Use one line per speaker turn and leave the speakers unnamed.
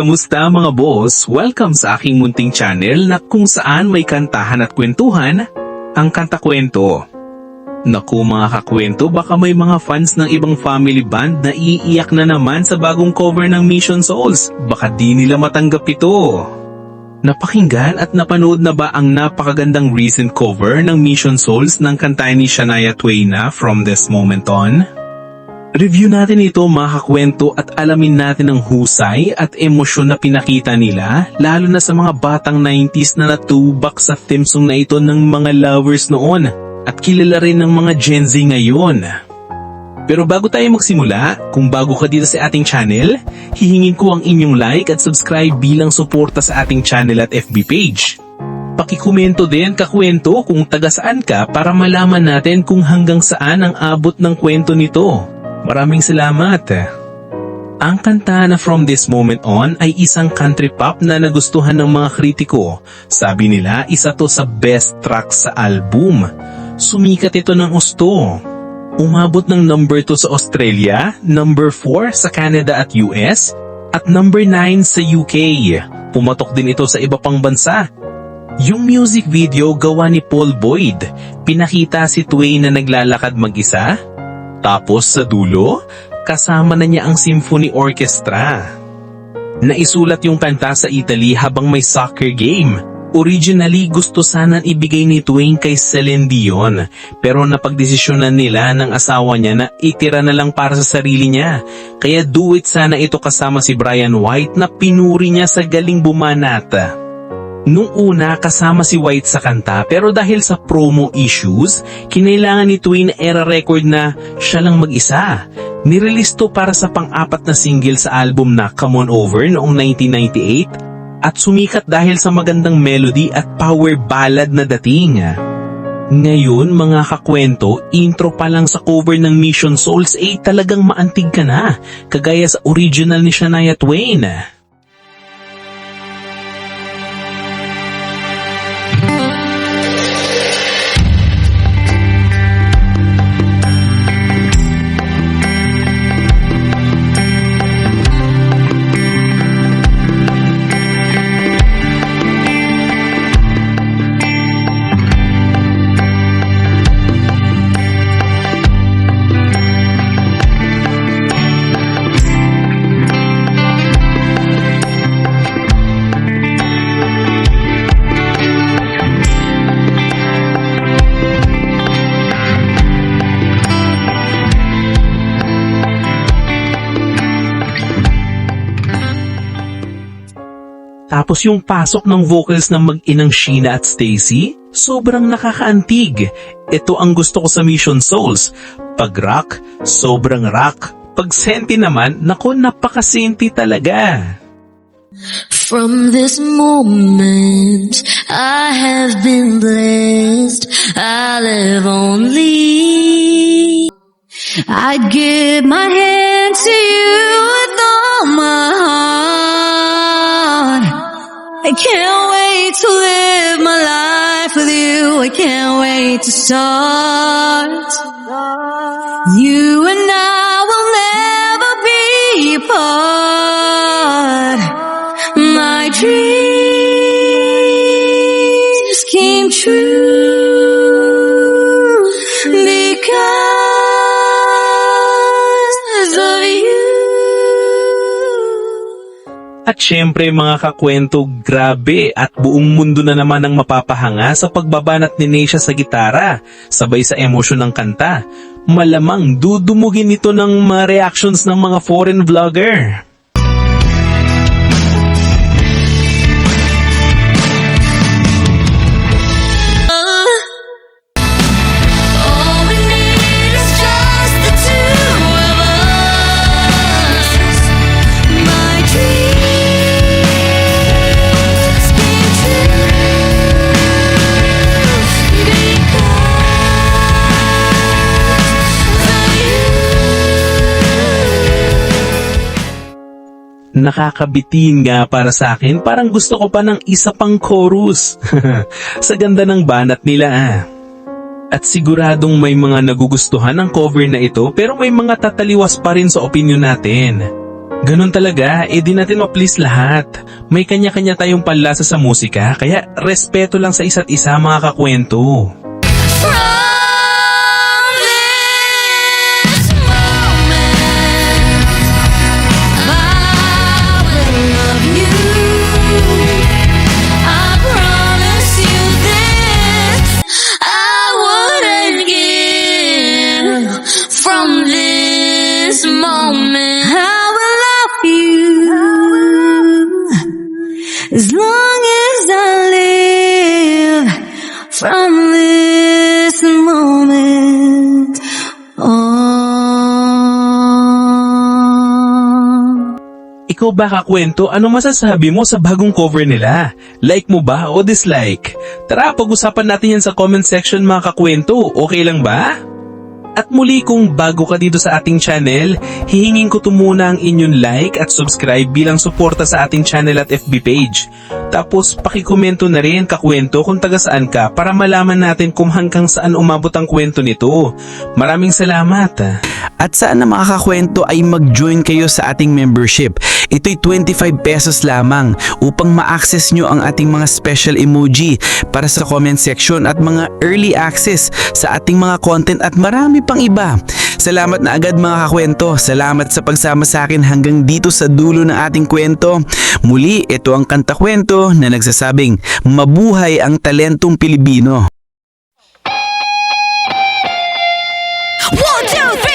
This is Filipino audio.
Kamusta mga boss? Welcome sa aking munting channel na kung saan may kantahan at kwentuhan, ang Kanta Kwento. Naku mga kakwento, baka may mga fans ng ibang family band na iiyak na naman sa bagong cover ng Mission Souls. Baka di nila matanggap ito. Napakinggan at napanood na ba ang napakagandang recent cover ng Mission Souls ng kanta ni Shania Twain na From This Moment On? Review natin ito mga kakwento at alamin natin ang husay at emosyon na pinakita nila, lalo na sa mga batang 90s na natubak sa theme song na ito ng mga lovers noon at kilala rin ng mga Gen Z ngayon. Pero bago tayo magsimula, kung bago ka dito sa ating channel, hihingin ko ang inyong like at subscribe bilang suporta sa ating channel at FB page. Pakikomento din kakwento kung taga saan ka para malaman natin kung hanggang saan ang abot ng kwento nito. Maraming salamat. Ang kanta na From This Moment On ay isang country pop na nagustuhan ng mga kritiko. Sabi nila, isa to sa best track sa album. Sumikat ito ng husto. Umabot ng number 2 sa Australia, number 4 sa Canada at US, at number 9 sa UK. Pumatok din ito sa iba pang bansa. Yung music video gawa ni Paul Boyd. Pinakita si Twain na naglalakad mag-isa. Tapos sa dulo, kasama na niya ang symphony orchestra. Naisulat yung kanta sa Italy habang may soccer game. Originally, gusto sanang ibigay ni Twain kay Celine Dion, pero napagdesisyonan nila ng asawa niya na itira na lang para sa sarili niya. Kaya duet sana ito kasama si Brian White na pinuri niya sa galing bumanat. Nung una kasama si White sa kanta pero dahil sa promo issues, kinailangan ni Twain era record na siya lang mag-isa. Nirelease to para sa pang-apat na single sa album na Come On Over noong 1998 at sumikat dahil sa magandang melody at power ballad na dating. Ngayon mga kakwento, intro pa lang sa cover ng Mission Souls ay talagang maantig ka na, kagaya sa original ni Shania Twain. Tapos yung pasok ng vocals ng mag-inang Sheena at Stacy, sobrang nakakaantig. Ito ang gusto ko sa Mission Souls. Pag rock, sobrang rock. Pag senti naman, naku, napaka-senti talaga.
From this moment, I have been blessed. I live only. I'd give my hand to you with all my heart. I can't wait to live my life with you. I can't wait to start. You and I will never be apart. My dreams came true because of you.
At syempre mga kakwento, grabe at buong mundo na naman ang mapapahanga sa pagbabanat ni Neisha sa gitara, sabay sa emosyon ng kanta. Malamang dudumugin ito ng mga reactions ng mga foreign vlogger. Nakakabitin nga para sa akin, parang gusto ko pa ng isa pang chorus. Sa ganda ng banat nila At siguradong may mga nagugustuhan ang cover na ito pero may mga tataliwas pa rin sa opinion natin. Ganun talaga, di natin ma-please lahat. May kanya-kanya tayong panlasa sa musika, kaya respeto lang sa isa't isa mga kakwento.
From this moment, I will love you. I promise you this, I wouldn't give. From this moment, I will love you as long as I live. From this moment on.
Ikaw ba kakwento, ano masasabi mo sa bagong cover nila? Like mo ba o dislike? Tara, pag-usapan natin yan sa comment section mga kakwento, okay lang ba? At muli kung bago ka dito sa ating channel, hihingin ko muna ang inyong like at subscribe bilang suporta sa ating channel at FB page. Tapos pakikomento na rin kakwento kung taga saan ka para malaman natin kung hanggang saan umabot ang kwento nito. Maraming salamat.
At sana mga kakwento ay mag-join kayo sa ating membership. Ito'y 25 pesos lamang upang ma-access nyo ang ating mga special emoji para sa comment section at mga early access sa ating mga content at marami pang iba. Salamat na agad mga kakwento. Salamat sa pagsama sa akin hanggang dito sa dulo ng ating kwento. Muli, ito ang Kanta Kwento na nagsasabing mabuhay ang talentong Pilipino.
1, 2, 3.